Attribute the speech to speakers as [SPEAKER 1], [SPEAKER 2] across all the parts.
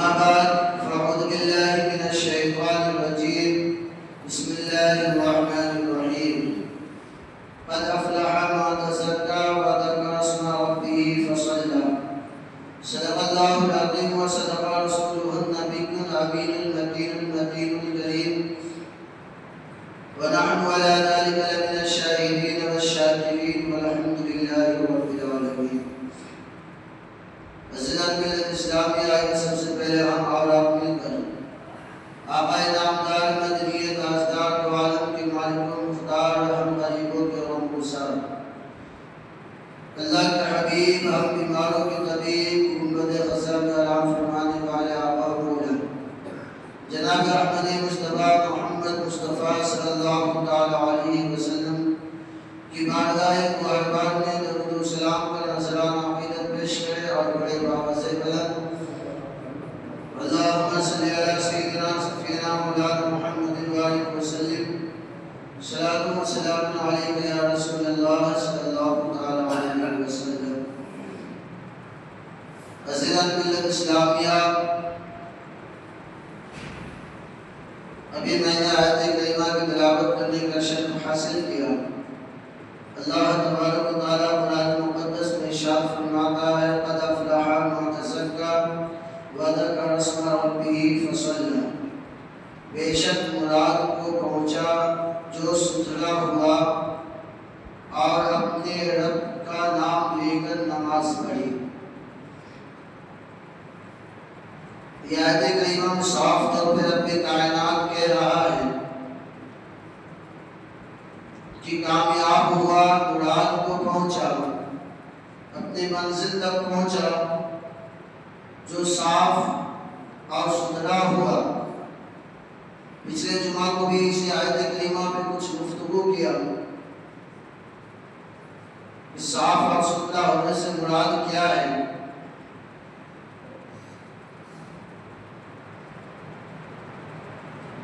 [SPEAKER 1] أما بعد فأعوذ بالله من الشيطان الرجيم بسم الله الرحمن الرحيم قد أفلح من تزكى وذكر اسم ربه فصلى صدق الله العظيم وصدق رسوله النبي الأمين المتين الكريم ونحن على ذلك لمن الشاهدين والشاكرين والحمد لله رب العالمين. عزیزان ملت اسلامی آئیے سب سے پہلے ہم اور آپ مل کر آقائے نامدار مدنی تاجدار دو عالم کے مالک و مختار ہم غریبوں کے غم گسار اللہ کے حبیب ہم بیماروں کے طبیب امت خزہ میں آرام فرمانے والے آقا و مولا جناب احمد مصطفیٰ محمد مصطفیٰ صلی اللہ علیہ وسلم کی بارگاہ مہربان میں درود و سلام پر نذرانہ عقیدت پیش کرے اور بڑے باوز بلند اللہم صلی علی سیدنا سفینا مولانا محمد وآلہ وسلم صلاۃ و سلام علیک یا رسول اللہ صلی اللہ علیہ وسلم. عزیزان ملت اسلامیہ، ابھی میں نے آیت کریمہ کی تلاوت کرنے کا شرف حاصل کیا. اللہ تبارک و تعالیٰ قرآن مقدس میں ارشاد فرماتا ہے قد افلح من تزکیٰ وذکر اسم ربہ فصلی. بے شک مراد کو پہنچا جو ستھرا ہوا اور اپنے رب کا نام لے کر نماز پڑھی. یہ آیت کریمہ صاف طور پر رب کائنات کہہ رہا ہے کہ کامیاب ہوا، مراد کو پہنچا، اپنی منزل تک پہنچا جو صاف اور ستھرا ہوا. پچھلے جمعہ کو بھی اسی آیت کریمہ پہ کچھ گفتگو کیا. صاف اور ستھرا ہونے سے مراد کیا ہے؟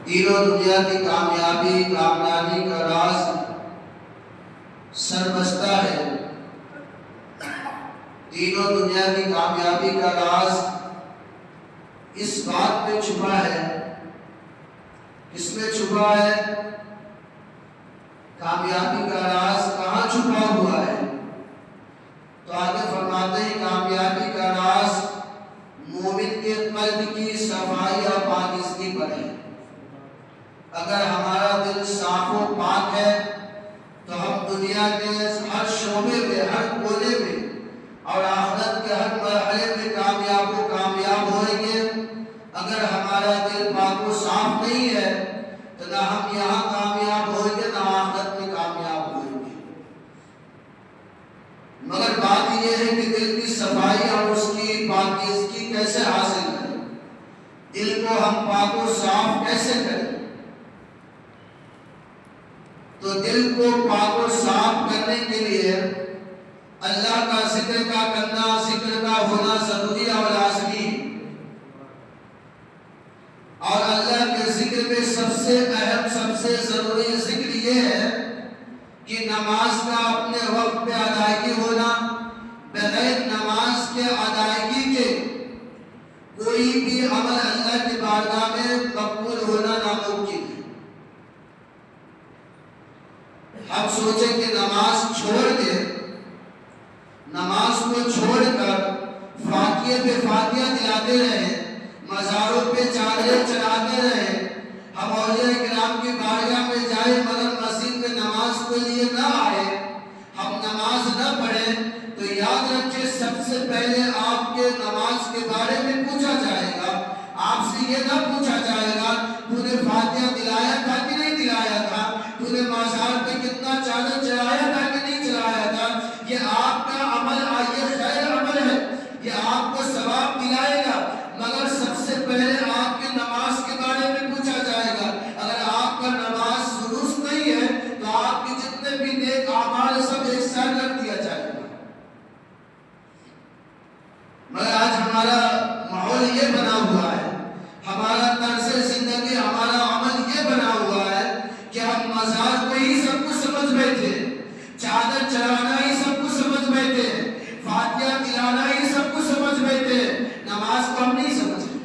[SPEAKER 1] دین و دنیا کی کامیابی کامیابی کا راز سربستہ ہے. دین و دنیا کی کامیابی کا راز اس بات پہ چھپا ہے. کس میں چھپا ہے؟ کامیابی کا راز کہاں چھپا ہوا ہے؟ تو آگے فرماتے ہیں کامیابی کا راز مومن کے قلب کی صفائی اور پاکیزگی پر ہے. اگر ہمارا دل صاف و پاک ہے تو ہم دنیا کے ہر شعبے میں، ہر کونے میں اور آخرت کے ہر مرحلے میں کامیاب ہوئیں گے. اگر ہمارا دل پاک و صاف نہیں ہے تو نہ ہم یہاں کامیاب ہوئیں گے نہ آخرت میں کامیاب ہوئیں گے. مگر بات یہ ہے کہ دل کی صفائی اور اس کی پاکیزگی کیسے حاصل کریں، دل کو ہم پاک و صاف کیسے کریں. تو دل کو پاک و صاف کرنے کے لیے اللہ کا ذکر کا کرنا، ذکر کا ہونا ضروری اور لازمی. اور اللہ کے ذکر میں سب سے اہم، سب سے ضروری ذکر یہ ہے کہ نماز کا اپنے وقت پہ ادائیگی ہونا. بغیر نماز کے ادائیگی کے کوئی بھی عمل اللہ کی بارگاہ میں مقبول ہونا ناممکن ہے. ہم سوچیں کہ نماز چھوڑ کے، نماز کو چھوڑ کر فاتحے پہ فاتحہ دلاتے رہیں، مزاروں پہ چادریں چڑھاتے رہیں، ہم اولیاء کرام کی بارگاہ میں جائیں مگر مسجد میں نماز کے لیے نہ آئے، ہم نماز نہ پڑھیں، تو یاد رکھیں سب سے پہلے آپ کے نماز کے بارے میں پوچھا جائے گا. آپ سے یہ نہ پوچھا جائے گا تو نے فاتحہ دلایا تھا کہ نہیں دلایا تھا، تو نے مزار پہ کتنا چادر چڑھایا تھا کہ نہیں چڑھایا تھا. یہ آپ کا عمل، یہ خیر عمل ہے، یہ آپ کو ثواب دلائے گا. مگر سب سے پہلے آپ کے نماز کے بارے میں پوچھا جائے گا. اگر آپ کا نماز درست نہیں ہے تو آپ کے جتنے بھی نیک اعمال سب ایک ساتھ رکھ دیا جائے گا. مگر آج ہمارا ماحول یہ بنا ہوا ہے، ہمارا طرز زندگی، ہمارا عمل یہ بنا ہوا ہے کہ ہم مزار کو ہی سب کچھ سمجھ بیٹھے، چادر چڑھانا ہی سب کچھ سمجھ بیٹھے، فاتحہ دلانا ہی سب کچھ سمجھ بیٹھے، نماز کو ہم نہیں سمجھ رہے.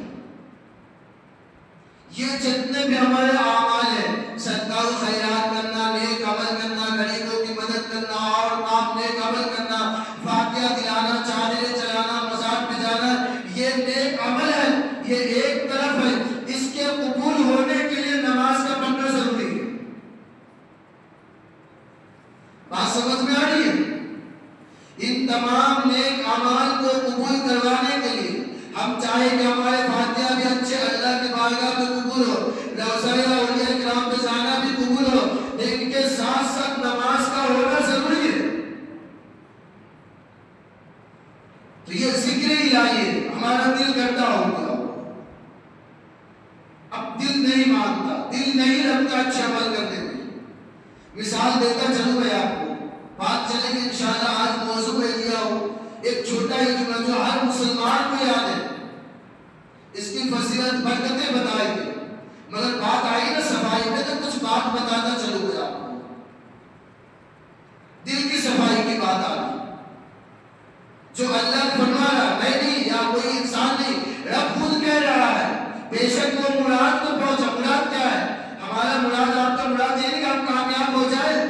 [SPEAKER 1] جتنے بھی ہمارے اعمال ہیں، صدقہ و خیرات کرنا، نیک عمل کرنا، غریبوں کی مدد کرنا، اور آپ نیک عمل کرنا، فاتحہ دلانا، چادریں چلانا، مزار پہ جانا، یہ نیک عمل ہے، یہ ایک طرف ہے۔ اس کے قبول ہونے کے لیے نماز کا پڑھنا ضروری ہے۔ بات سمجھ میں آ رہی ہے؟ ان تمام نیک اعمال کو قبول کروانے کے لیے ہم چاہیں کہ ہمارے فاتحہ بھی اچھے اللہ کی بارگاہ میں قبول ہو، روضہ اولیاء کرام پہ جانا بھی قبول ہو، لیکن کے ساتھ ساتھ نماز کا ہونا ضروری ہے۔ تو یہ ذکر الہی ہے، ہمارا دل کرتا ہوگا، اب دل نہیں مانتا، دل نہیں لگتا اچھے عمل کرنے میں۔ مثال دیتا چلوں میں آپ کو، بات چلے گی انشاءاللہ۔ آج موضوع میں لیا ہوں ایک چھوٹا ہی جملہ جو ہر مسلمان کو یاد ہے، اس کی فضیلت برکتیں بتائی گئی، مگر بات آئی نا صفائی میں تو کچھ بات بتاتا چلوں گا آپ کو۔ دل کی صفائی کی بات آ رہی، جو اللہ فرما رہا میں نہیں یا کوئی انسان نہیں، رب خود کہہ رہا ہے، بے شک وہ مراد کو پہنچا۔ مراد کیا ہے؟ ہمارا مراد، آپ کا مراد یہ نہیں کہ آپ کامیاب ہو جائے،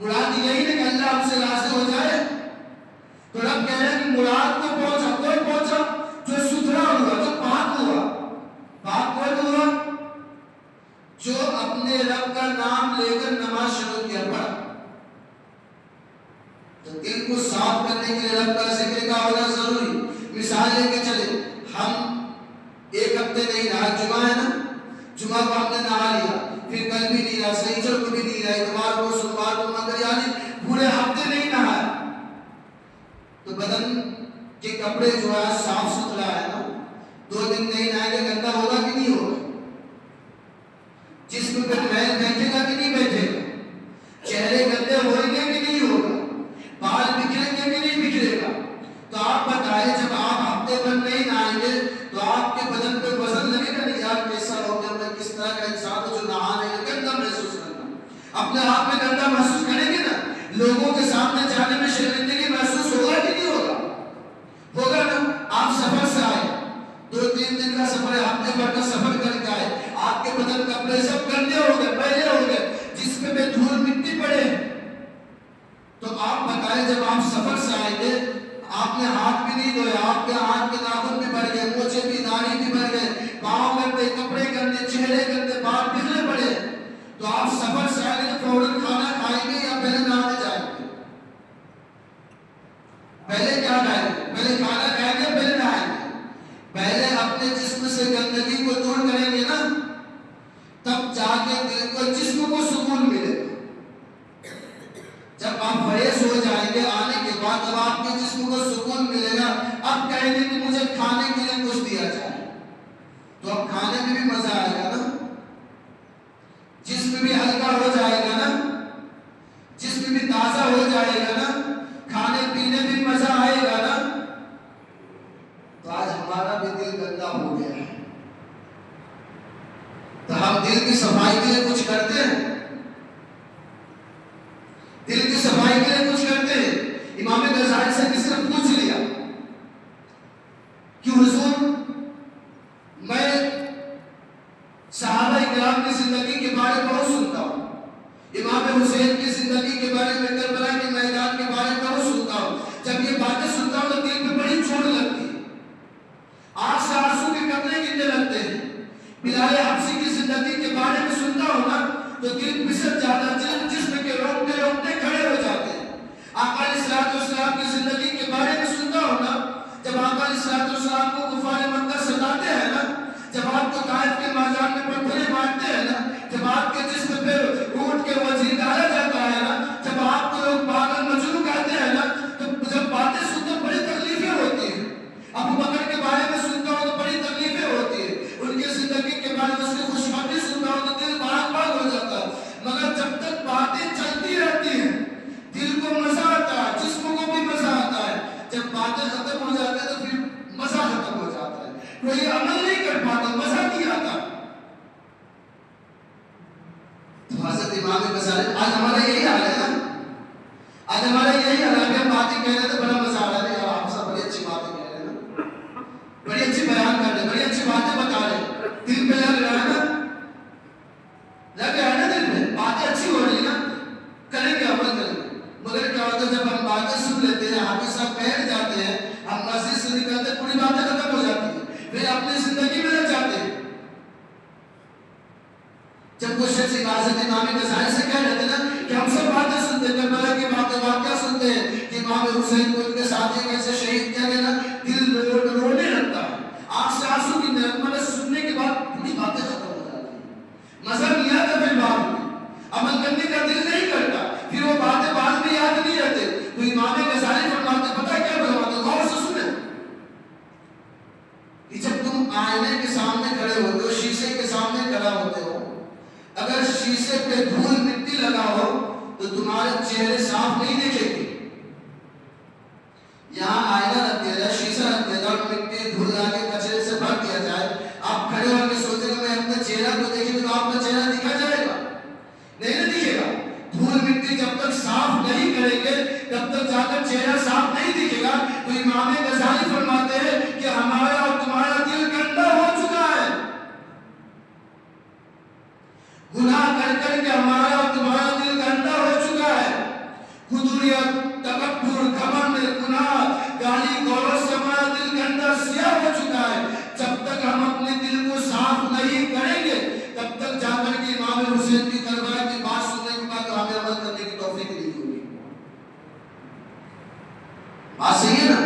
[SPEAKER 1] مراد یہی نہیں کہ اللہ آپ سے راضی ہو جائے۔ تو رب کہہ رہے ہیں کہ مراد کو پہنچا۔ کوئی پہنچا جو ستھرا ہوا، جو پاک ہوا۔ پاک کون ہوا؟ جو اپنے رب کا نام لے کر نماز شروع کیا، پڑھا۔ تو دل کو صاف کرنے کے لیے رب کا ذکر کا ہونا ضروری۔ مثال لے کے چلے، ہم ایک ہفتے نہیں رہا، جمعہ ہے نا، جمعہ کو ہم نے نہا لیا، پھر کل بھی نہیں رہا، سنیچر کو بھی نہیں رہا، اتوار کو، سوموار کو، مگر یعنی پورے ہفتے نہیں نہایا، تو بدن کے کپڑے جو ہے صاف ستھرا ہے نا، 2 دن نہیں نہائے گا گندا ہوگا کہ نہیں ہوگا؟ جسم پہ میل بیٹھے گا کہ نہیں بیٹھے گا؟ چہرے گندے ہوئیں گے کہ نہیں ہوگا؟ بال بکھریں گے کہ نہیں بکھرے گا؟ تو آپ بتائیں، جب آپ ہفتے بھر نہیں نہائیں گے تو آپ کے بدن پہ وزن لگے گا نہیں؟ یار کیسا ہو گیا، میں کس طرح کا انسان ہوں جو نہا نہیں، گندا محسوس کرنا، اپنے آپ میں گندا محسوس کریں گے نا، لوگوں کے سامنے جانے میں شرمندگی محسوس ہوگا کہ نہیں ہوگا؟ ہوگا نا۔ آپ سفر سے آئے، 2-3 دن کا سفر ہے، ہفتے بھر کا سفر کر کے آئے، آپ کے بدن کپڑے سب گندے ہو گئے، میلے ہو گئے، جسم پہ دھول مٹی پڑے، تو آپ بتائیں جب آپ سفر سے آئیں گے، آپ نے ہاتھ بھی نہیں دھویا، آپ کے ہاتھ کے ناخن بھی بڑھ گئے، مونچھیں بھی، داڑھی بھی بڑھ گئے، پاؤں گندے، کپڑے گندے، چہرے گندے، بال بکھرے پڑے، تو آپ سفر سے آئیں گے تو فوراً کھانا کھائیں گے یا پہلے نہانے جائیں گے؟ پہلے کیا کھائیں گے؟ پہلے کھانا کھائیں گے، پہلے نہائیں گے؟ پہلے اپنے جسم سے گندگی کو دور کریں گے نا، تب جا کے دل کو، جسم کو سکون ملے گا۔ جب آپ فریش ہو جائیں گے آنے کے بعد، جب آپ کے جسم کو سکون ملے گا، اب کہیں گے کہ مجھے کھانے کے لیے کچھ دیا جائے، تو اب کھانے میں بھی مزہ آئے گا نا، جسم بھی ہلکا ہو جائے گا نا، جسم بھی تازہ ہو جائے گا نا، کھانے پینے بھی مزہ آئے گا نا۔ تو آج ہمارا بھی دل گندا ہو گیا ہے، تو ہم دل کی صفائی کے لیے کچھ کرتے ہیں؟ دل کی صفائی کے لیے کچھ کرتے ہیں؟ امام غزالی سے کسی نے پوچھ لیا کہ حضور، میں صحابہ کرام کی زندگی کے بارے میں بہت سنتا ہوں، امام حسین کی زندگی کے بارے میں، کربلا کے میدان کے بارے میں بہت سنتا ہوں، جب یہ باتیں سنتا ہوں تو دل پہ بڑی چوٹ لگتی ہے، آنکھ سے آنسو کے قطرے گرنے لگتے ہیں۔ بلال حبشی کی زندگی کے بارے میں سنتا ہوں نا تو دل پھسل جاتا ہے، جسم کے روٹے روٹے کھڑے ہو جاتے ہیں۔ آقا علیہ الصلوۃ والسلام کی زندگی کے بارے میں سنتا ہوں نا، جب آقا علیہ الصلوۃ والسلام کو کفار مکہ ستاتے ہیں نا، جب آپ کو طائف کے میدان میں پتھریں مارتے ہیں نا، جب آپ کے جسم پہ اونٹ کے وزیر ڈالا جاتا ہے نا، جب آپ کو لوگ پاگل مجنون کہتے ہیں نا، تو جب باتیں سنتے ہیں بڑی تکلیفیں ہوتی ہیں۔ ابو بکر کے بارے میں سنتا ہوں تو بڑی تکلیفیں ہوتی ہیں، ان کی زندگی کے بارے میں اس کی خوشخبری سنتا ہوں تو دل باغ باغ ہو جاتا ہے، مگر جب تک باتیں چلتی رہتی ہیں دل کو مزہ آتا ہے، جسم کو بھی مزہ آتا ہے، جب باتیں ختم ہو جاتی ہیں تو پھر مزہ ختم ہو جاتا ہے، کوئی عمل نہیں کر پاتا، مزہ نہیں آتا۔ تو حضرت امام غزالی، آج ہمارا یہی حال ہے نا، آج ہمارا یہی حال ہے، ہم باتیں کہہ رہے تھے بڑا مزہ آ رہا ہے، یار آپ سب بڑی اچھی باتیں کہہ رہے ہیں نا، بڑی اچھی بیان کر رہے ہیں، بڑی اچھی باتیں بتا رہے ہیں، دل پہ لگ رہا ہے نا، حضرت امام غزالی سے کہہ رہے تھے نا کہ ہم سب باتیں سنتے ہیں، کربلا کی باتیں واقعہ سنتے ہیں کہ امام حسین کو ان کے ساتھی کیسے شہید کیا گیا نا، دل رونے لگتا ہے، آنکھ سے آنسو کی نعمت سننے کے بعد پوری باتیں ختم ہو جاتی ہیں، مزہ نہیں آتا پھر بعد میں عمل کرنے کا دل نہیں کرتا، پھر وہ باتیں بعد میں یاد نہیں رہتے۔ تو امام غزالی فرماتے پتہ ہے کیا فرماتے، غور سے سنیں کہ جب تم آئینے کے سامنے کھڑے ہوتے ہو، شیشے کے سامنے کھڑا ہوتے ہو، اگر شیشے پہ دھول مٹی لگا ہو تو تمہارے چہرے صاف نہیں دیکھے گی۔ یہاں آئینہ رکھ دیا جائے، شیشہ رکھ دیا جائے اور مٹی دھول لا کے کچرے سے بھر دیا جائے، آپ کھڑے ہو کے سوچیں گے میں اپنے چہرہ کو دیکھیں گے تو آپ کا چہرہ دکھا جائے گا؟ نہیں دکھے گا۔ دھول مٹی جب تک صاف نہیں کریں گے تب تک جا کر چہرہ صاف نہیں دکھے گا۔ تو امام غزالی فرماتے ہیں کہ ہمارا اور تمہارا دل گندا ہو چکا ہے، گناہ کر کر کے ہمارا اور تمہارا دل گندا ہو چکا ہے، خدوریت، تکبر، گھمنڈ، گناہ، گالی گلوچ سے ہمارا دل گندا سیاہ ہو چکا ہے۔ جب تک ہم اپنے دل کو صاف نہیں کریں گے تب تک جا کر کے امام حسین کی کربلا کی بات سننے کے بعد ہمیں عمل کرنے کی توفیق نہیں ہوگی۔ بات صحیح ہے نا؟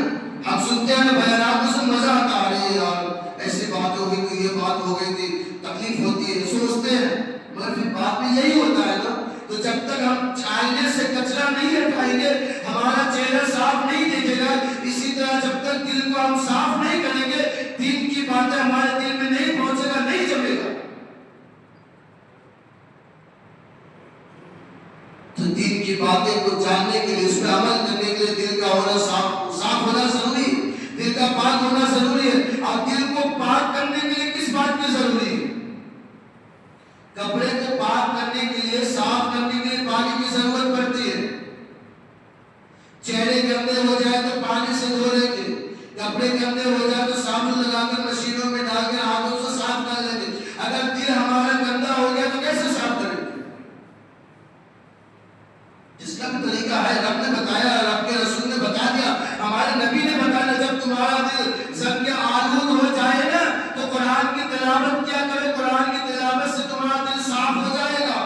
[SPEAKER 1] ہم سنتے ہیں بیانات میں سے مزہ آتا ہے یار ایسی بات ہو گئی تھی، یہ بات ہو گئی تھی، تکلیف ہوتی ہے، سوچتے ہیں، مگر پھر بات میں یہی ہوتا ہے نا۔ تو جب تک ہم آئینے سے کچرا نہیں ہٹائیں گے ہمارا چہرہ صاف نہیں دیکھے گا۔ اسی طرح جب تک دل کو ہم صاف نہیں کریں گے دین کی باتیں ہمارے دل میں نہیں پہنچے گا، نہیں جمے گا۔ تو دین کی باتیں کو جاننے کے لیے، اس پہ عمل کرنے کے لیے دل کا ہونا صاف ہونا ضروری ہے، دل کا پاک ہونا ضروری ہے۔ اور دل کو پاک کرنے کے لیے کس بات کی ضروری ہے؟ کپڑے کو پاک کرنے کے لیے، صاف کرنے کے لیے پانی کی ضرورت پڑتی ہے۔ چہرے گندے ہو جائے تو پانی سے دھو لیں گے، کپڑے گندے ہو جائے تو صابن لگا کر مشینوں میں ڈال کر ہاتھوں سے صاف کر لیں گے۔ اگر دل ہمارا گندا ہو گیا تو کیسے صاف کریں گے؟ جس کا بھی طریقہ ہے رب نے بتایا، رب کے رسول نے بتا دیا، ہمارے نبی نے بتایا۔ جب تمہارا دل زنگ آلود ہو جائے نا تو قرآن کی تلاوت کیا کرے، قرآن کی تلاوت سے تمہارا دل صاف ہو جائے گا۔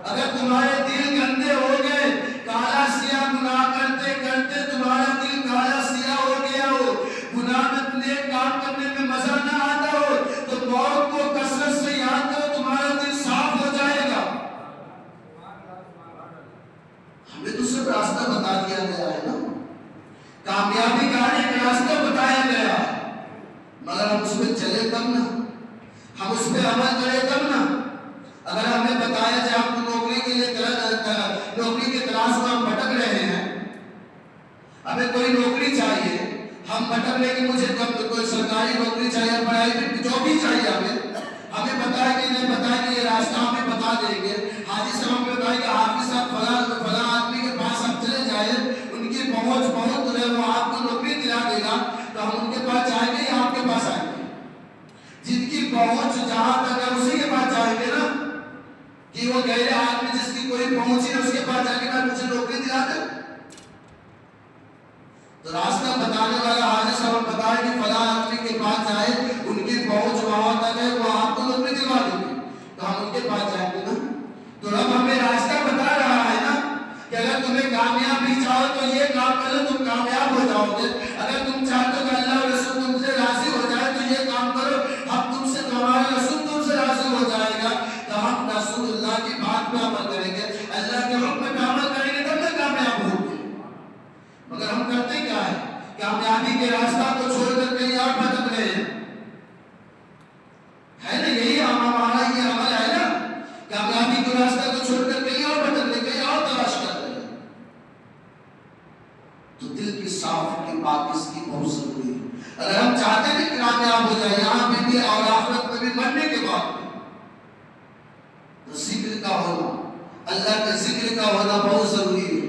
[SPEAKER 1] اگر تمہارے دل گندے ہو گئے، کالا سیاہ گناہ کرتے کرتے تمہارا دل کالا سیاہ ہو گیا ہو، گناہ میں نیک کام کرنے میں مزہ نہ آتا ہو، تو موت کو کثرت سے یاد کرو، تمہارا دل صاف ہو جائے گا۔ ہمیں تو صرف راستہ بتا دیا گیا ہے نا، کامیابی کا ایک راستہ بتایا گیا، مگر ہم اس پہ چلے تب نا، ہم اس پہ عمل کرے تب نا۔ اگر ہمیں بتایا جائے ہم کو نوکری کے لیے نوکری کے تلاش میں ہم بھٹک رہے ہیں، ہمیں کوئی نوکری چاہیے، ہم بھٹک رہے کہ مجھے کوئی سرکاری نوکری چاہیے، پرائیویٹ جو بھی چاہیے، ہمیں بتائے کہ نہیں بتائے کہ یہ راستہ ہمیں بتا دیں گے، حاجی صاحب ہمیں بتائے کہ حافظ صاحب فلاں آدمی کے پاس آپ چلے جائیں، ان کی پہنچ بہت ہے، وہ آپ کو نوکری دلا دے گا، تو ہم ان کے پاس جائیں گے یا آپ کے پاس آئیں گے؟ جن کی پہنچ جہاں تک ہے اسی کے پاس جائیں گے نا، کہ وہ غیر آدمی جس کی کوئی پہنچ ہے اس کے پاس جا کے مجھے نوکری دلا دے۔ تو راستہ بتانے والا حاجی صاحب بتائے کہ فلاں آدمی کے پاس جائے، ان کی پہنچ وہاں تک ہے، وہ آپ کو نوکری دلوا دیں گے، تو ہم ان کے پاس جائیں گے نا۔ تو رب ہمیں راستہ بتا رہا ہے نا کہ اگر تمہیں کامیابی چاہو تو یہ کام کرو، تم کامیاب ہو جاؤ گے۔ اگر تم چاہتے ہو کہ اللہ اور رسول تم سے راضی ہو جائے تو یہ کام کرو، ہم تم سے، تمہارا رسول تم سے راضی ہو جائے گا، تو ہم رسول اللہ کی بات پہ عمل کریں گے، اللہ کے حکم پہ عمل کریں گے، تب تک کامیاب ہوں گے۔ مگر ہم کرتے کیا ہے؟ کامیابی کے راستہ کو چھوڑ کر کہیں اور بھٹک رہے ہیں، ہے نا؟ یہی ہمارا یہ عمل ہے نا، کامیابی کے راستہ کو چھوڑ کر کہیں اور بھٹک رہے، کہیں اور تلاش کر رہے ہیں۔ تو دل کی صاف کی پاک اس کی بہت ضروری ہے۔ اگر ہم چاہتے ہیں کہ کامیاب ہو جائے یہاں پہ بھی اور آخرت میں بھی، مرنے کے بعد تو ذکر کا ہونا، اللہ کے ذکر کا ہونا بہت ضروری ہے۔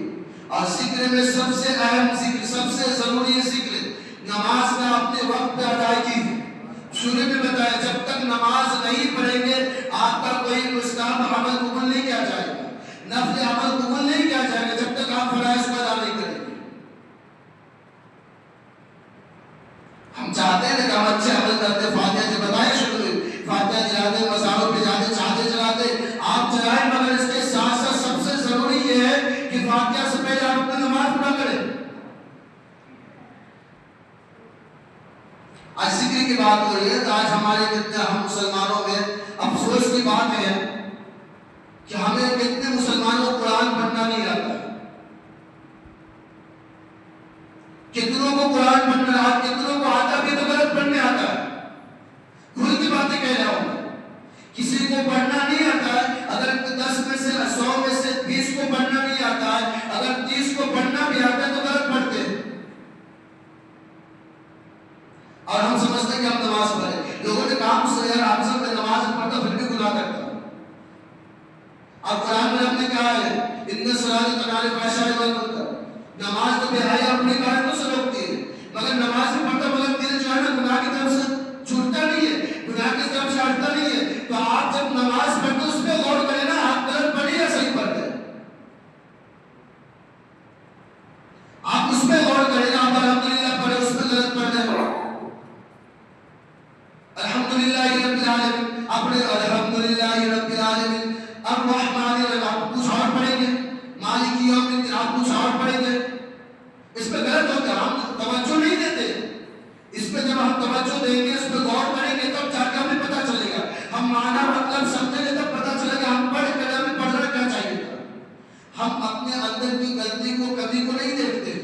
[SPEAKER 1] اور ذکر میں سب سے اہم ذکر، سب سے ضروری ذکر نماز کا اپنے وقت پہ ادائیگی ہے۔ شروع میں بتایا جب تک نماز نہیں پڑھیں گے آپ کا کوئی مستحب عمل قبول نہیں کیا جائے گا، نفل عمل قبول نہیں کیا جائے گا جب تک آپ فرائض کو ادا نہیں کریں گے۔ ہم چاہتے ہیں کہ ہم اچھے عمل کرتے، فاتحہ سے بتائیں شروع میں، فاتحہ جلاتے، مزاروں پہ جاتے، چادر چلاتے، آج ذکر کی بات ہو رہی ہے تو آج ہمارے کتنے ہم مسلمانوں میں افسوس کی بات ہے کہ ہمیں کتنے مسلمانوں کو قرآن پڑھنا نہیں آتا ہے. کتنوں کو قرآن پڑھنا آتا، کتنوں کو آتا بھی تو غلط پڑھنے آتا ہے. کھل کی باتیں کہہ رہا ہوں. کسی کو پڑھنا نہیں آتا ہے، اگر 10 میں سے 100 میں سے 20 کو پڑھنا نہیں آتا ہے، اگر 30 کو پڑھنا بھی آتا ہے تو غلط پڑھتے ہیں. اور ہم سمجھتے ہیں کہ ہم نماز پڑھیں. لوگوں نے کہا مجھ سے یار آپ سب میں نماز پڑھتا پھر بھی گناہ کرتا. اور قرآن میں ہم نے کہا ہے ان صلاۃ تنہا عن الفحشاء والمنکر، نماز تو بے حیائی اپنی کاروں سے روکتی ہے، مگر نماز بھی پڑھتا مگر دل جو ہے نا گناہ کی طرف سے چھوٹتا نہیں ہے، گناہ کی طرف سے ہٹتا نہیں ہے. تو آپ جب نماز پڑھتے اس پہ غور کریں نا، آپ غلط پڑھے یا صحیح پڑھ رہے ہیں. آپ اس پہ غور کریں نا، آپ الحمدللہ پڑھے اس پہ غلط پڑھ رہے ہیں. الحمدللہ رب العالمین، اپنے الحمدللہ رب العالمین الرحمن الرحیم، آپ کچھ اور پڑھیں گے، مالک یوم الدین آپ کچھ اور پڑھیں گے. اس پہ غلط ہوتا ہے، ہم توجہ نہیں دیتے. اس پہ جب ہم توجہ دیں گے، اس پہ غور کریں گے تب جا کے ہمیں پتہ چلے گا. ہم معنی مطلب سمجھیں گے تب پتہ چلے گا ہم پڑھ کر ہمیں پڑھنا کیا چاہیے تھا. ہم اپنے اندر کی غلطی کو کمی کو نہیں دیکھتے.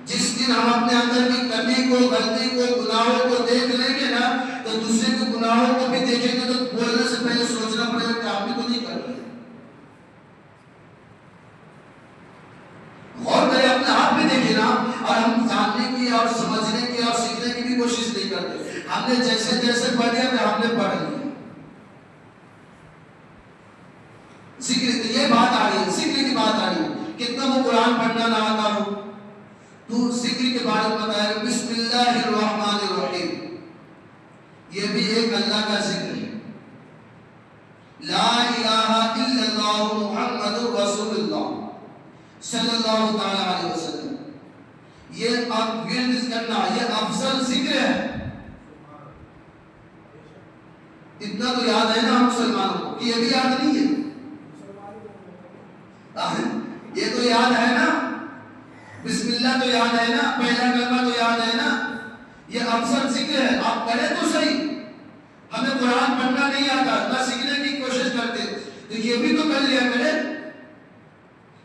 [SPEAKER 1] جس دن ہم اپنے اندر کی کمی کو، غلطی کو، گناہوں کو دیکھ لیں گے نا تو دوسرے کے گناہوں کو بھی دیکھیں گے تو بولنے سے پہلے سوچنا پڑے گا کہ آپ بھی تو نہیں کر رہے. غور کریں، اپنے آپ بھی دیکھیں نا. اور ہم جاننے کی اور سمجھنے کی اور سیکھنے کی بھی کوشش نہیں کرتے. ہم نے جیسے جیسے پڑھ لیا کہ ہم نے پڑھ لیا. ذکر یہ بات آ رہی ہے، ذکر کی بات آ رہی ہے. کتنا کو قرآن پڑھنا نہ آتا ہو تو ذکر کے بارے میں بتایا کہ بسم اللہ الرحمن الرحیم، یہ بھی ایک اللہ کا ذکر ہے. لا الہ الا اللہ محمد رسول اللہ صلی اللہ تعالی علیہ وسلم. یہ اب ورد کرنا یہ افضل ذکر ہے. اتنا تو یاد ہے نا ہم مسلمانوں کو کہ یہ بھی یاد نہیں ہے. یہ تو یاد ہے نا، بسم اللہ تو یاد ہے نا، پہلا کلمہ تو یاد ہے نا. یہ افضل ذکر ہے. آپ کریں تو صحیح. ہمیں قرآن پڑھنا نہیں آتا، نہ سیکھنے کی کوشش کرتے، تو یہ بھی تو کر لیا کرے.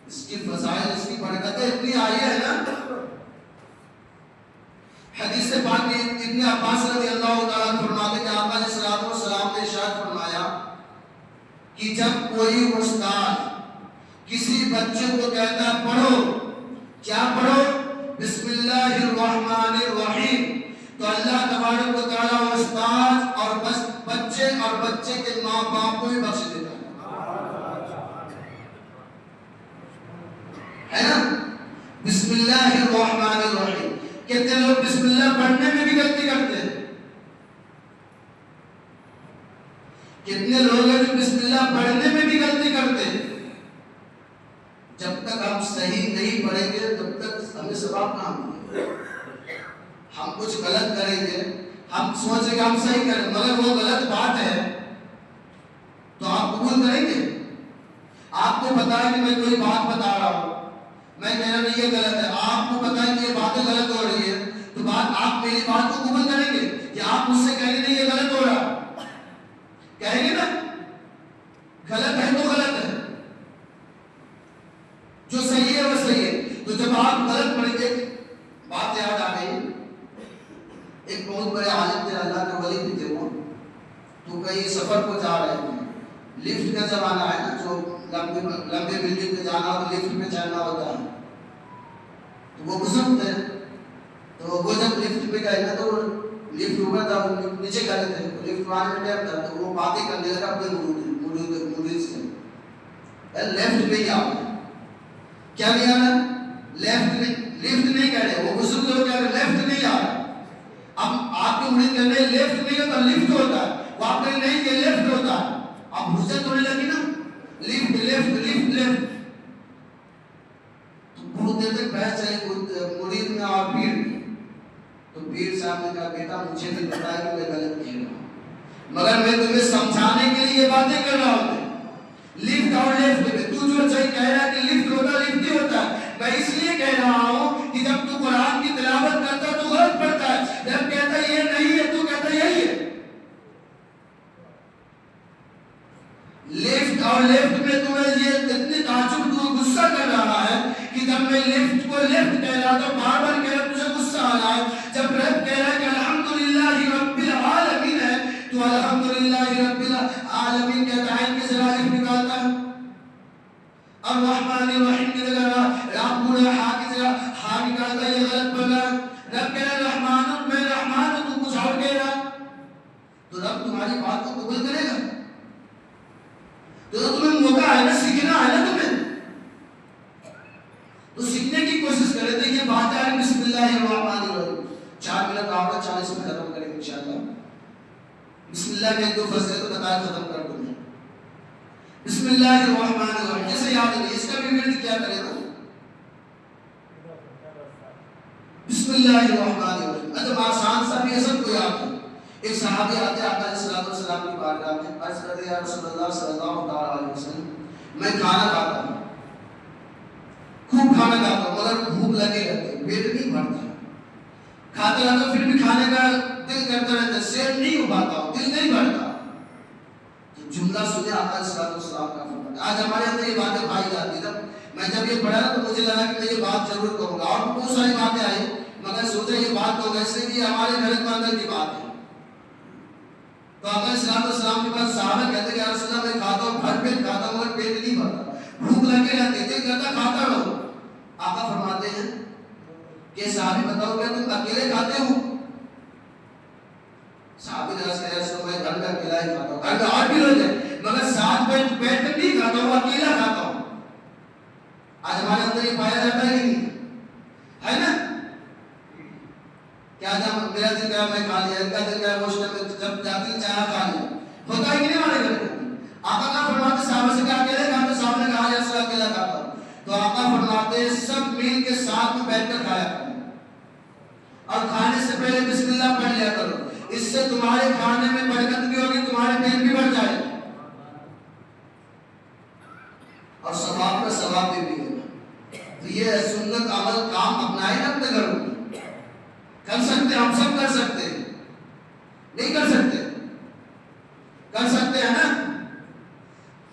[SPEAKER 1] اس کی فضائل، اس کی برکتیں اتنی آئی ہے نا. حدیث پاک میں ابن عباس رضی اللہ تعالیٰ فرماتے کہ آقا علیہ الصلوۃ والسلام نے ارشاد فرمایا کہ جب کوئی استاد کسی بچے کو کہتا ہے پڑھو، کیا پڑھو؟ بسم اللہ الرحمن الرحیم، تو اللہ تبارک و تعالیٰ استاد اور بچے اور بچے کے ماں باپ کو بھی بخش دیتا ہے نا. بسم اللہ الرحمن الرحیم. کتنے لوگ بسم اللہ پڑھنے میں بھی غلطی کرتے ہیں. کتنے لوگ ہیں جو بسم اللہ پڑھنے میں بھی غلطی کرتے ہیں. جب تک ہم صحیح نہیں پڑھیں گے تب تک ہمیں ثواب نہ ملے گا. ہم کچھ غلط کریں گے، ہم سوچیں گے ہم صحیح کریں، مگر وہ غلط بات ہے تو آپ قبول کریں گے؟ آپ کو پتا ہے کہ میں کوئی بات بتا رہا ہوں، میں کہہ رہا نہیں یہ غلط ہے، آپ کو پتا ہے کہ یہ باتیں غلط ہو رہی ہے، تو آپ میری بات کو قبول کریں گے یا آپ مجھ سے کہیں گے نہیں یہ غلط ہو رہا؟ کہیں گے نا غلط ہے تو غلط ہے، جو صحیح ہے وہ صحیح ہے. تو جب آپ غلط پڑھیں گے، بات یاد آ گئی، ایک بہت بڑے عالم تھے، اللہ کے ولی بھی تھے. وہ تو کئی سفر کو جا رہے تھے. لفٹ کا زمانہ ہے نا، جو لمبے بلڈنگ پہ جانا ہو تو لفٹ میں چڑھنا ہوتا ہے. تو وہ بزرگ تھے، تو وہ جب لفٹ پہ گئے نا تو لفٹ اوپر تھا، وہ نیچے کھڑے تھے، لفٹ آنے میں ٹائم تھا، تو وہ باتیں کرنے لگا اپنے مرید سے. لیفٹ پہ ہی آ گئے. کیا نہیں آ رہا؟ لیفٹ نہیں کہہ رہے. وہ بزرگ لوگ کہہ رہے لیفٹ نہیں آ رہا. اب آپ کے مرید کہہ رہے لیفٹ نہیں ہوتا لفٹ ہوتا ہے. وہ آپ کہہ نہیں یہ لیفٹ ہوتا ہے. اب حجت ہونے لگی نا، لیفٹ لیفٹ لیفٹ لیفٹ. تو بہت دیر تک بحث چلی مرید میں اور پیر میں. تو پیر صاحب نے کہا بیٹا مجھے بھی بتایا کہ میں غلط کہہ رہا ہوں، مگر میں تمہیں سمجھانے کے لیے یہ باتیں کر رہا ہوں. لفٹ اور لیفٹ میں تو جو صحیح کہہ رہا ہے کہ لفٹ ہوتا لفٹ ہی ہوتا ہے. میں اس لیے کہہ رہا ہوں کہ جب تو قرآن کی تلاوت کرتا ہے تو غلط پڑھتا ہے، جب غلط پڑھا, رب کہہ رہا رحمان میں رحمان ہوں, تو کچھ اور کہہ رہا, تو رب تمہاری بات کو قبول کرے گا؟ تو تمہیں موقع ہے نا, سیکھنا ہے نا تمہیں, تو سیکھنے کی کوشش کرے. دیکھیے بات ہے بسم اللہ الرحمن الرحیم. 4 منٹ آؤگا, 40 میں ختم کریں گے انشاءاللہ. بسم اللہ کے 2 فصلیں تو بتا ختم کر دوں میں. بسم اللہ الرحمن الرحیم جیسے یاد ہے, اس کا بھی ورد کیا کرے گا؟ بسم اللہ الرحمن الرحیم. ادب آسان سا بھی سب کو یاد ہے. ایک صحابی آتے آقا علیہ السلام کی بارگاہ میں, عرض کرتے یا رسول اللہ صلی اللہ علیہ وسلم, میں کھانا کھاتا ہوں, خوب کھانا کھاتا ہوں, مگر بھوک لگے رہتی ہے, پیٹ نہیں بھرتا, کھاتا رہتا ہوں پھر بھی کھانے کا دل کرتا رہتا ہے, سیر نہیں ہو پاتا ہوں, دل نہیں بھرتا. جملہ سنے آقا علیہ السلام کا فرمان. آج ہمارے اندر یہ باتیں پائی جاتی ہیں. میں جب یہ پڑھا تو مجھے لگا کہ میں یہ بات ضرور کہوں گا, اور بہت ساری باتیں آئی, مگر سوچا یہ بات تو ویسے بھی ہمارے گھر کے اندر کی بات ہے. تو آقا علیہ السلام کے بعد صحابہ کہتے ہیں کہ یا رسول اللہ میں کھاتا ہوں, بھر پیٹ کھاتا ہوں, مگر پیٹ نہیں بھرتا, بھوک لگے رہتی ہے, دل کرتا کھاتا رہو. آقا فرماتے ہیں کہ صحابی بتاؤ کیا تم اکیلے کھاتے ہو؟ صحابی نے کہا یا رسول اللہ میں گھر میں اکیلا ہی کھاتا ہوں, گھر میں اور بھی لوگ ہیں, مگر ساتھ بیٹھ کر نہیں کھاتا ہوں, اکیلا کھاتا ہوں. آج ہمارے اندر یہ پایا جاتا ہے نہیں ہے نا؟ کیا جب میرا دل کہا میں کھا لیا, ان کا دل کہا وہ جب جاتی چاہا کھا لیا, ہوتا ہے کہ نہیں ہمارے گھر میں؟ آقا کا فرماتے صحابہ سے کیا اکیلے کھاتے؟ صحابہ نے کہا یا رسول اللہ اکیلا کھاتا ہوں. تو آقا فرماتے سب مل کے ساتھ میں بیٹھ کر کھایا کرو, اور کھانے سے پہلے بسم اللہ پڑھ لیا کرو, اس سے تمہارے کھانے میں برکت بھی ہوگی, تمہارے پیٹ بھی بڑھ جائے اور ثواب کا ثواب بھی ملے گا. تو یہ سنت عمل کام اپنائے نا اپنے گھروں میں. کر سکتے ہم سب کر سکتے ہیں, نہیں کر سکتے؟ کر سکتے ہیں نا.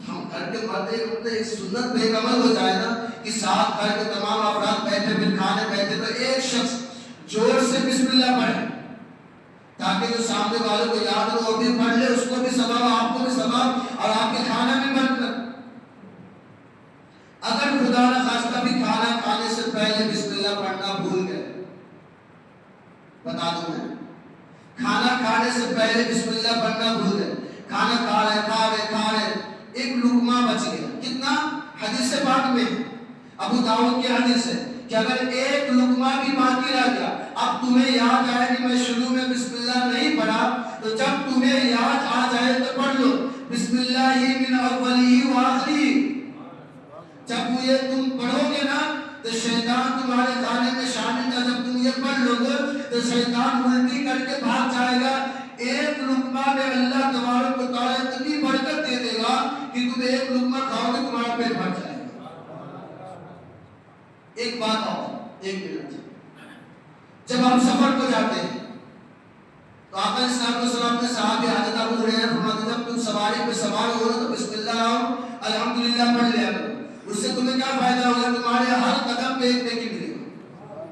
[SPEAKER 1] ہم گھر کے مرد ایک سنت پہ ایک عمل ہو جائے نا کہ ساتھ گھر کے تمام افراد بیٹھے پھر کھانے بیٹھے تو ایک شخص زور سے بسم اللہ پڑھے, تاکہ جو سامنے والوں کو یاد ہو وہ بھی پڑھ لے, اس کو بھی ثواب, آپ کو بھی ثواب, اور آپ کے کھانا بھی برکت. اگر خدا نہ خواستہ بھی کھانا کھانے سے پہلے بسم اللہ پڑھنا بھول گئے, بتا دوں میں, کھانا کھانے سے پہلے بسم اللہ پڑھنا بھول گئے, کھانا کھا رہے ایک لقمہ بچ گیا. کتنا؟ حدیث پاک میں ابو داؤد کی حدیث ہے کہ اگر ایک لقمہ بھی باقی رہ گیا, اب تمہیں یاد آئے کہ میں شروع میں بسم اللہ نہیں پڑھا, تو جب تمہیں یاد آ جائے تو پڑھ لو بسم اللہ من اولی و آخری. جب یہ تم پڑھو گے نا تو شیطان تمہارے کھانے میں شامل تھا, جب تم یہ پڑھ لو گے تو شیطان الٹی کر کے بھاگ جائے گا. ایک لقمہ میں اللہ تبارک و تعالیٰ اتنی برکت دے دے گا کہ تم ایک لقمہ کھاؤ گے تمہارا پیٹ بھر جائے گا. ایک بات اور, ایک منٹ, جب ہم سفر کو جاتے ہیں تو آقا علیہ السلام نے صحابی حضرت ابو ہریرہ فرماتے جب تم سواری پہ سوار ہو تو بسم اللہ اور الحمدللہ پڑھ لیا کرو, اس سے تمہیں کیا فائدہ ہوگا؟ تمہارے ہر قدم پہ ایک نیکی ملے گا,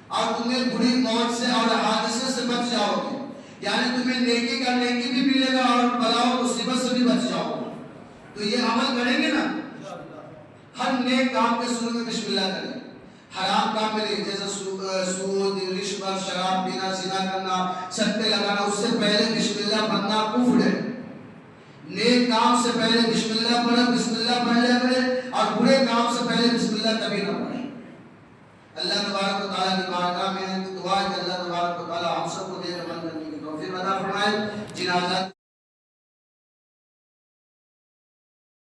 [SPEAKER 1] اور تمہیں بری موت سے اور حادثے سے بچ جاؤ گے. یعنی تمہیں نیکی کا نیکی بھی ملے گا اور بلا و مصیبت سے بھی بچ جاؤ گے. تو یہ عمل کریں گے نا, ہر نیک کام کے شروع میں بسم اللہ کریں. حرام کام میں نہیں, جیسے سود, رشوت, شراب پینا, زنا کرنا, سٹے لگانا, اس سے پہلے بسم اللہ پڑھنا کفر ہے. نیک کام سے پہلے بسم اللہ پڑھیں, بسم اللہ پڑھ لیا کریں, اور برے کام سے پہلے بسم اللہ کبھی نہ پڑھیں. اللہ تبارک و تعالیٰ کی بارگاہ میں دعا ہے کہ اللہ تبارک و تعالیٰ ہم سب کو نیک عمل کرنے کی توفیق عطا فرمائے. جنازہ